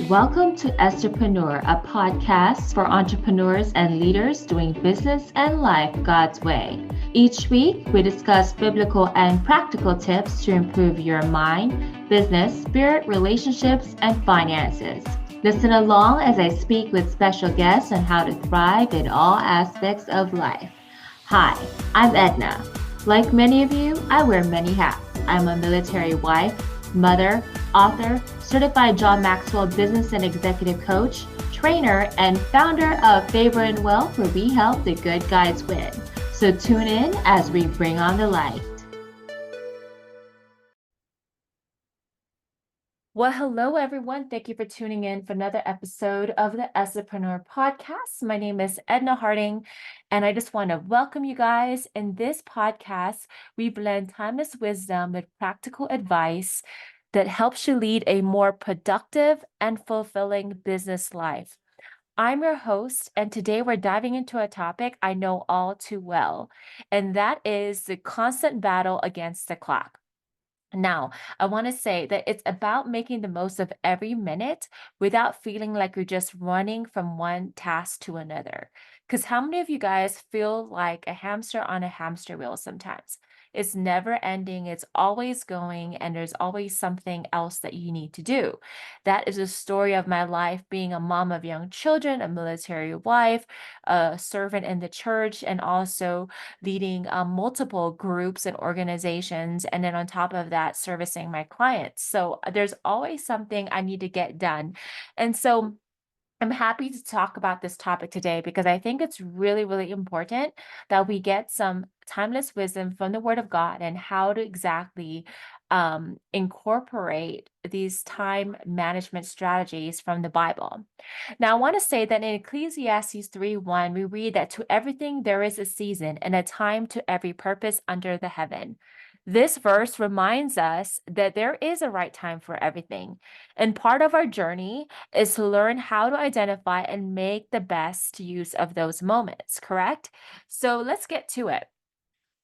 Welcome to Estherpreneur, a podcast for entrepreneurs and leaders doing business and life God's way. Each week, we discuss biblical and practical tips to improve your mind, business, spirit, relationships, and finances. Listen along as I speak with special guests on how to thrive in all aspects of life. Hi, I'm Edna. Like many of you, I wear many hats. I'm a military wife, mother, author, certified John Maxwell business and executive coach, trainer, and founder of Favor and Wealth, where we help the good guys win. So tune in as we bring on the light. Well, hello, everyone. Thank you for tuning in for another episode of the Estherpreneur Podcast. My name is Edna Harding, and I just want to welcome you guys. In this podcast, we blend timeless wisdom with practical advice that helps you lead a more productive and fulfilling business life. I'm your host, and today we're diving into a topic I know all too well, and that is the constant battle against the clock. Now, I want to say that it's about making the most of every minute without feeling like you're just running from one task to another. Because how many of you guys feel like a hamster on a hamster wheel sometimes? It's never ending, it's always going, and there's always something else that you need to do. That is a story of my life being a mom of young children, a military wife, a servant in the church, and also leading multiple groups and organizations. And then on top of that, servicing my clients. So there's always something I need to get done. And so I'm happy to talk about this topic today because I think it's really, really important that we get some timeless wisdom from the Word of God and how to exactly incorporate these time management strategies from the Bible. Now, I want to say that in Ecclesiastes 3:1, we read that to everything there is a season and a time to every purpose under the heaven. This verse reminds us that there is a right time for everything. And part of our journey is to learn how to identify and make the best use of those moments, correct? So let's get to it.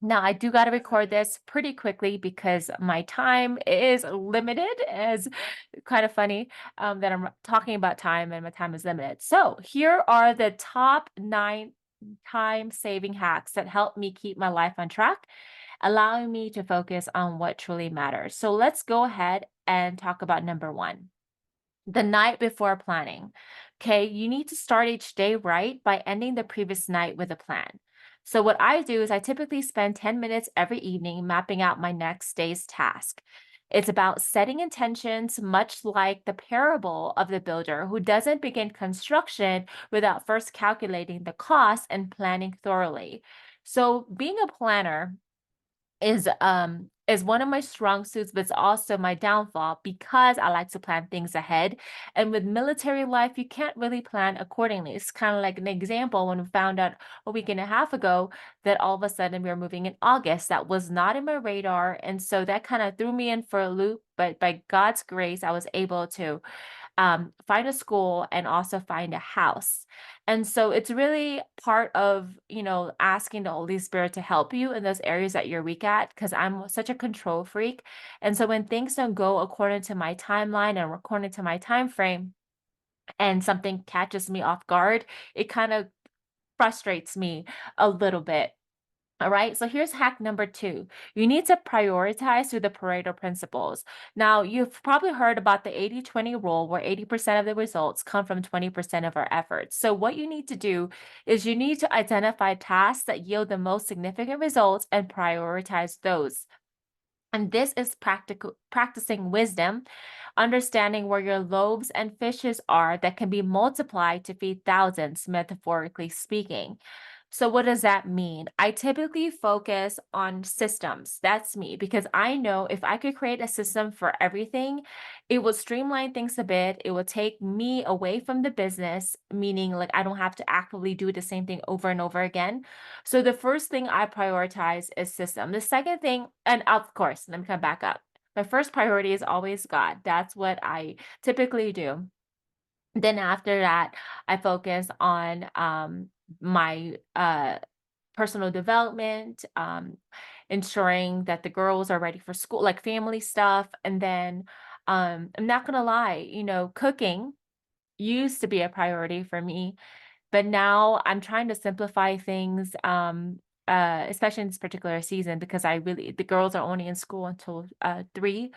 Now, I do got to record this pretty quickly because my time is limited, as kind of funny that I'm talking about time and my time is limited. So, here are the top 9 time saving hacks that help me keep my life on track, allowing me to focus on what truly matters. So, let's go ahead and talk about number 1, the night before planning. Okay, you need to start each day right by ending the previous night with a plan. So, what I do is I typically spend 10 minutes every evening mapping out my next day's task. It's about setting intentions, much like the parable of the builder who doesn't begin construction without first calculating the cost and planning thoroughly. So, being a planner is one of my strong suits, but it's also my downfall because I like to plan things ahead. And with military life, you can't really plan accordingly. It's kind of like an example when we found out a week and a half ago that all of a sudden we were moving in August. That was not in my radar. And so that kind of threw me in for a loop. But by God's grace, I was able to find a school and also find a house. And so it's really part of, asking the Holy Spirit to help you in those areas that you're weak at, because I'm such a control freak. And so when things don't go according to my timeline and according to my time frame, and something catches me off guard, it kind of frustrates me a little bit. All right, so here's hack number 2. You need to prioritize through the Pareto principles. Now, you've probably heard about the 80-20 rule, where 80% of the results come from 20% of our efforts. So, what you need to do is you need to identify tasks that yield the most significant results and prioritize those. And this is practicing wisdom, understanding where your loaves and fishes are that can be multiplied to feed thousands, metaphorically speaking. So, what does that mean? I typically focus on systems. That's me, because I know if I could create a system for everything, it will streamline things a bit. It will take me away from the business, meaning like I don't have to actively do the same thing over and over again. So, the first thing I prioritize is system. The second thing, and of course, let me come back up. My first priority is always God. That's what I typically do. Then after that, I focus on my personal development, ensuring that the girls are ready for school, like family stuff. And then I'm not gonna lie, cooking. used to be a priority for me, but now I'm trying to simplify things, especially in this particular season because the girls are only in school until 3,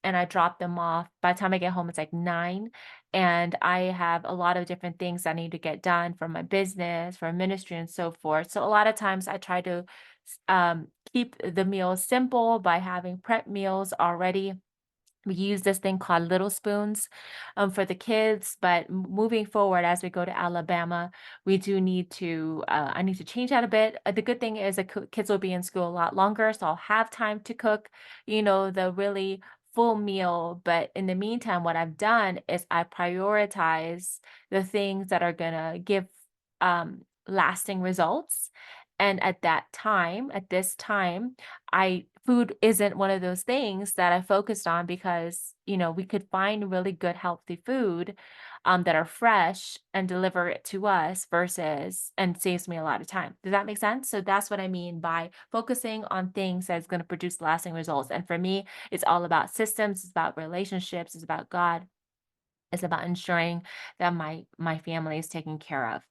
and I drop them off. By the time I get home, it's like 9, and I have a lot of different things I need to get done for my business, for ministry, and so forth. So a lot of times I try to keep the meals simple by having prep meals already. We use this thing called little spoons for the kids, but moving forward as we go to Alabama, we do need to, I need to change that a bit. The good thing is the kids will be in school a lot longer, so I'll have time to cook, the really full meal. But in the meantime, what I've done is I prioritize the things that are going to give lasting results. And at this time, food isn't one of those things that I focused on because, we could find really good healthy food that are fresh and deliver it to us versus and saves me a lot of time. Does that make sense? So that's what I mean by focusing on things that's going to produce lasting results. And for me, it's all about systems, it's about relationships, it's about God. It's about ensuring that my family is taken care of.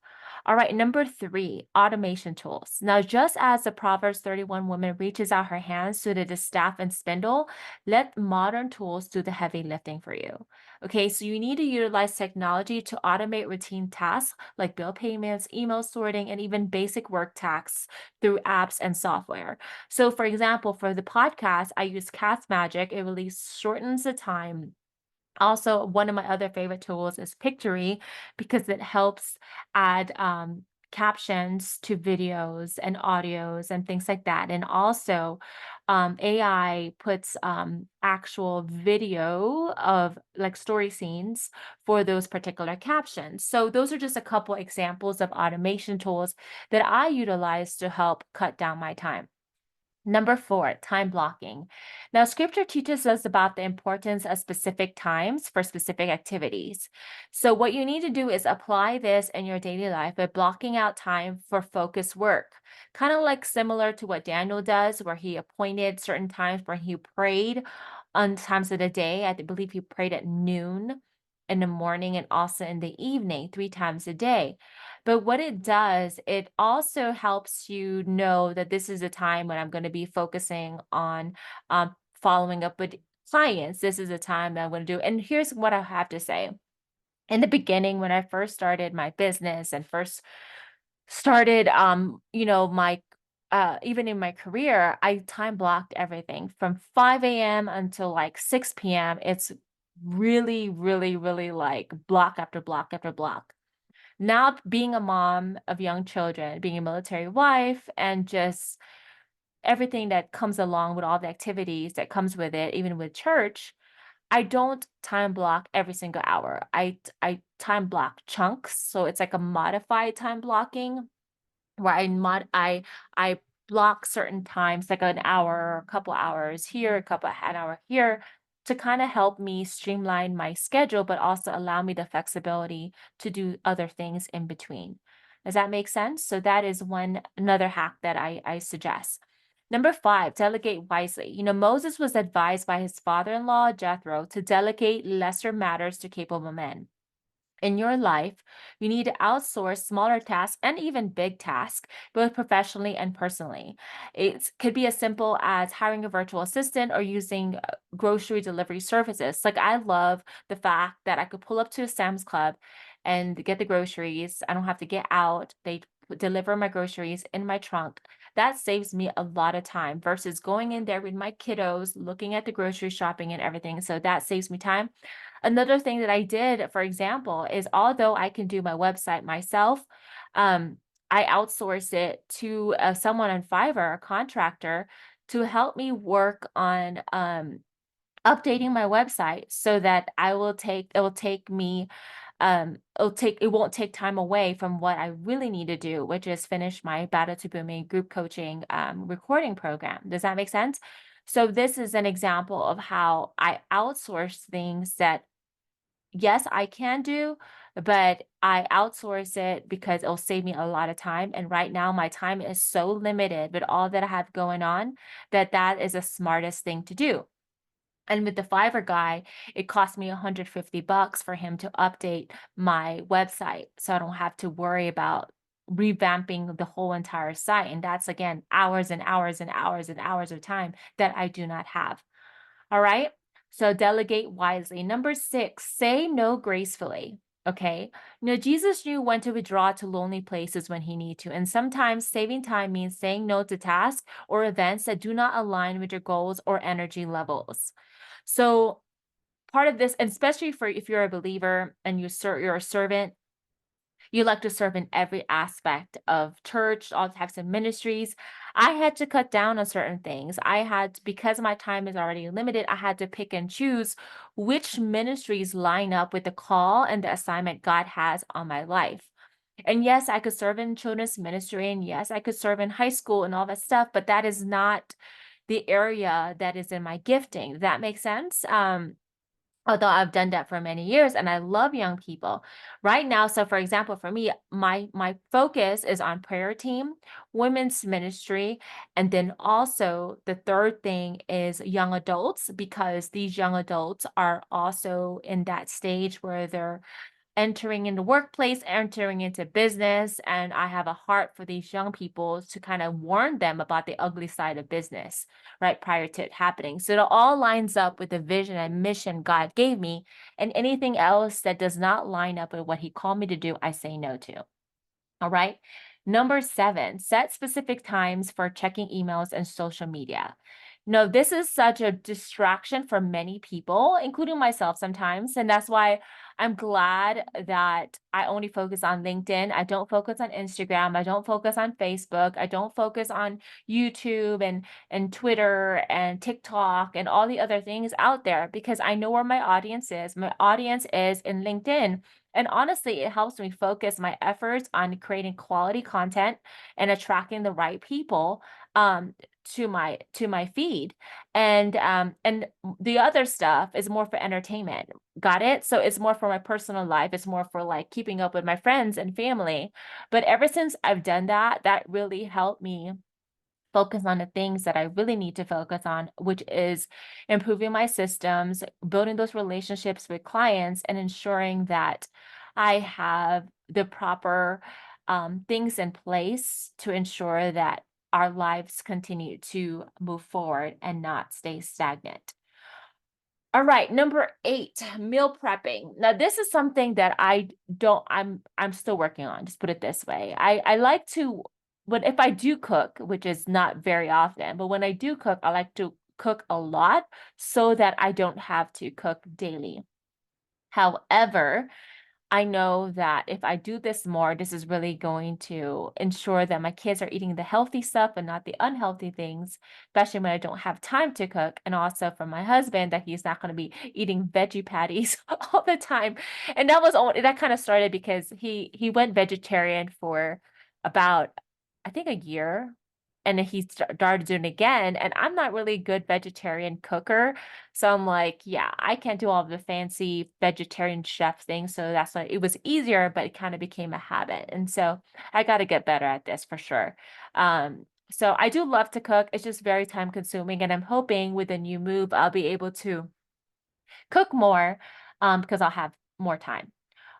All right, number 3, automation tools. Now, just as the Proverbs 31 woman reaches out her hands to the distaff and spindle, let modern tools do the heavy lifting for you. Okay, so you need to utilize technology to automate routine tasks like bill payments, email sorting, and even basic work tasks through apps and software. So, for example, for the podcast, I use Cast Magic. It really shortens the time. Also, one of my other favorite tools is Pictory because it helps add captions to videos and audios and things like that. And also, AI puts actual video of like story scenes for those particular captions. So, those are just a couple examples of automation tools that I utilize to help cut down my time. Number 4, time blocking. Now, scripture teaches us about the importance of specific times for specific activities. So, what you need to do is apply this in your daily life by blocking out time for focused work, kind of like similar to what Daniel does, where he appointed certain times where he prayed on times of the day. I believe he prayed at noon in the morning and also in the evening, 3 times a day. But what it does, it also helps you know that this is a time when I'm going to be focusing on following up with clients. This is a time that I'm going to do. And here's what I have to say. In the beginning, when I first started my business and first started, my even in my career, I time blocked everything from 5 a.m. until like 6 p.m. It's really, really, really like block after block after block. Now, being a mom of young children, being a military wife, and just everything that comes along with all the activities that comes with it, even with church, I don't time block every single hour. I time block chunks, so it's like a modified time blocking where I block certain times, like an hour, a couple hours here, an hour here, to kind of help me streamline my schedule, but also allow me the flexibility to do other things in between. Does that make sense? So that is another hack that I suggest. Number 5, delegate wisely. Moses was advised by his father-in-law, Jethro, to delegate lesser matters to capable men. In your life, you need to outsource smaller tasks and even big tasks, both professionally and personally. It could be as simple as hiring a virtual assistant or using grocery delivery services. Like, I love the fact that I could pull up to a Sam's Club and get the groceries. I don't have to get out. They deliver my groceries in my trunk. That saves me a lot of time versus going in there with my kiddos, looking at the grocery shopping and everything. So that saves me time. Another thing that I did, for example, is although I can do my website myself, um, I outsource it to someone on Fiverr, a contractor, to help me work on updating my website so that it will take me it won't take time away from what I really need to do, which is finish my Battle to Booming group coaching recording program. Does that make sense? So this is an example of how I outsource things that yes, I can do, but I outsource it because it'll save me a lot of time. And right now, my time is so limited with all that I have going on that that is the smartest thing to do. And with the Fiverr guy, it cost me $150 for him to update my website. So I don't have to worry about revamping the whole entire site. And that's again hours and hours and hours and hours of time that I do not have. All right. So delegate wisely. Number 6, say no gracefully. Okay. Jesus knew when to withdraw to lonely places when he need to. And sometimes saving time means saying no to tasks or events that do not align with your goals or energy levels. So part of this, and especially for if you're a believer and you're a servant, you like to serve in every aspect of church, all types of ministries. I had to cut down on certain things. Because my time is already limited, I had to pick and choose which ministries line up with the call and the assignment God has on my life. And yes, I could serve in children's ministry, and yes, I could serve in high school and all that stuff, but that is not the area that is in my gifting. Does that make sense? Although I've done that for many years and I love young people right now. So for example, for me, my focus is on prayer team, women's ministry, and then also the third thing is young adults, because these young adults are also in that stage where they're entering in the workplace, entering into business. And I have a heart for these young people to kind of warn them about the ugly side of business, right? Prior to it happening. So it all lines up with the vision and mission God gave me. And anything else that does not line up with what he called me to do, I say no to. All right. Number 7, set specific times for checking emails and social media. No, this is such a distraction for many people, including myself sometimes. And that's why I'm glad that I only focus on LinkedIn. I don't focus on Instagram. I don't focus on Facebook. I don't focus on YouTube and Twitter and TikTok and all the other things out there, because I know where my audience is. My audience is in LinkedIn. And honestly, it helps me focus my efforts on creating quality content and attracting the right people um, to my feed. And the other stuff is more for entertainment. Got it? So it's more for my personal life. It's more for like keeping up with my friends and family. But ever since I've done that, that really helped me focus on the things that I really need to focus on, which is improving my systems, building those relationships with clients, and ensuring that I have the proper things in place to ensure that our lives continue to move forward and not stay stagnant. All right, number 8, meal prepping. Now, this is something that I'm still working on, just put it this way. I like to, but if I do cook, which is not very often, but when I do cook, I like to cook a lot so that I don't have to cook daily. However, I know that if I do this more, this is really going to ensure that my kids are eating the healthy stuff and not the unhealthy things, especially when I don't have time to cook. And also for my husband, that he's not going to be eating veggie patties all the time. And that kind of started because he went vegetarian for about, I think, a year. And then he started doing it again. And I'm not really a good vegetarian cooker. So I'm like, yeah, I can't do all the fancy vegetarian chef things. So that's why it was easier, but it kind of became a habit. And so I got to get better at this for sure. So I do love to cook. It's just very time consuming. And I'm hoping with a new move, I'll be able to cook more because I'll have more time.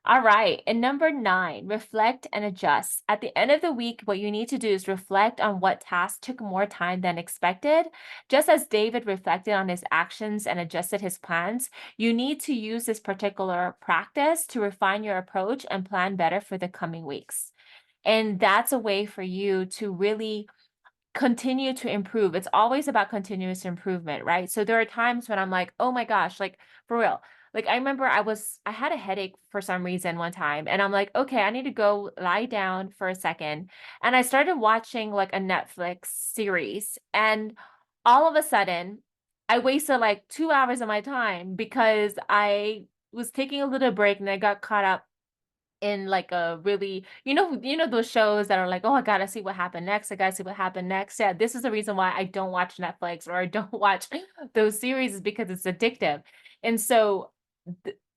All right. And number 9, reflect and adjust. At the end of the week, what you need to do is reflect on what tasks took more time than expected. Just as David reflected on his actions and adjusted his plans, you need to use this particular practice to refine your approach and plan better for the coming weeks. And that's a way for you to really continue to improve. It's always about continuous improvement, right? So there are times when I'm like, oh my gosh, like for real. Like I remember I had a headache for some reason one time, and I'm like, okay, I need to go lie down for a second. And I started watching like a Netflix series, and all of a sudden I wasted like 2 hours of my time because I was taking a little break and I got caught up in like a really, those shows that are like, oh, I gotta see what happened next. I gotta see what happened next. Yeah, this is the reason why I don't watch Netflix or I don't watch those series, is because it's addictive. And so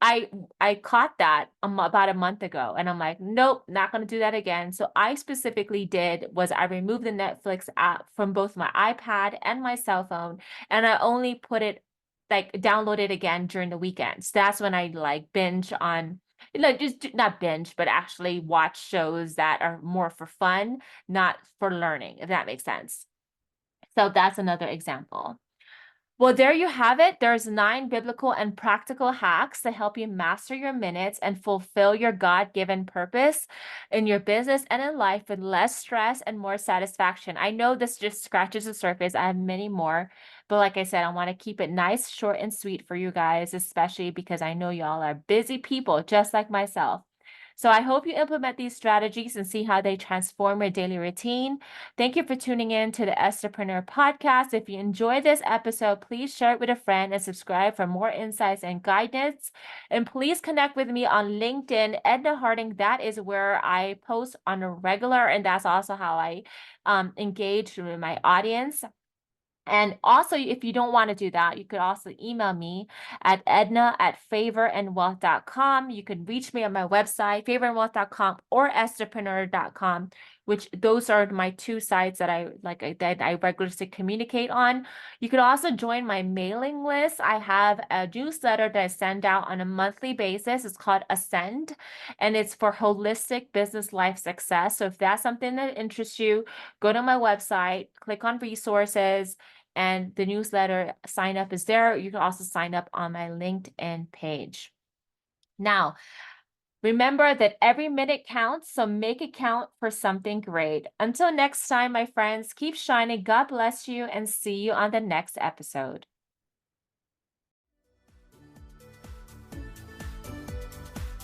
I caught that about a month ago, and I'm like, nope, not gonna do that again. So I specifically did was I removed the Netflix app from both my iPad and my cell phone, and I only put it like download it again during the weekends. That's when I like binge on, just not binge, but actually watch shows that are more for fun, not for learning, if that makes sense. So that's another example. Well, there you have it. There's 9 biblical and practical hacks to help you master your minutes and fulfill your God-given purpose in your business and in life with less stress and more satisfaction. I know this just scratches the surface. I have many more, but like I said, I want to keep it nice, short, and sweet for you guys, especially because I know y'all are busy people just like myself. So I hope you implement these strategies and see how they transform your daily routine. Thank you for tuning in to the Estherpreneur Podcast. If you enjoyed this episode, please share it with a friend and subscribe for more insights and guidance. And please connect with me on LinkedIn, Edna Harding. That is where I post on a regular, and that's also how I engage with my audience. And also, if you don't want to do that, you could also email me at edna@favorandwealth.com. You can reach me on my website, favorandwealth.com or estherpreneur.com, which those are my 2 sites that I regularly communicate on. You could also join my mailing list. I have a newsletter that I send out on a monthly basis. It's called Ascend, and it's for holistic business life success. So if that's something that interests you, go to my website, click on resources, and the newsletter sign up is there. You can also sign up on my LinkedIn page. Now, remember that every minute counts, so make it count for something great. Until next time, my friends, keep shining. God bless you, and see you on the next episode.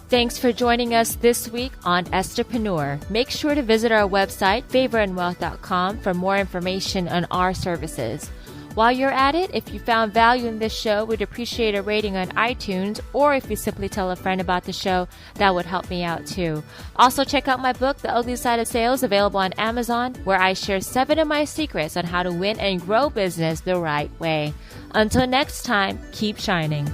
Thanks for joining us this week on Estherpreneur. Make sure to visit our website, favorandwealth.com, for more information on our services. While you're at it, if you found value in this show, we'd appreciate a rating on iTunes, or if you simply tell a friend about the show, that would help me out too. Also, check out my book, The Ugly Side of Sales, available on Amazon, where I share 7 of my secrets on how to win and grow business the right way. Until next time, keep shining.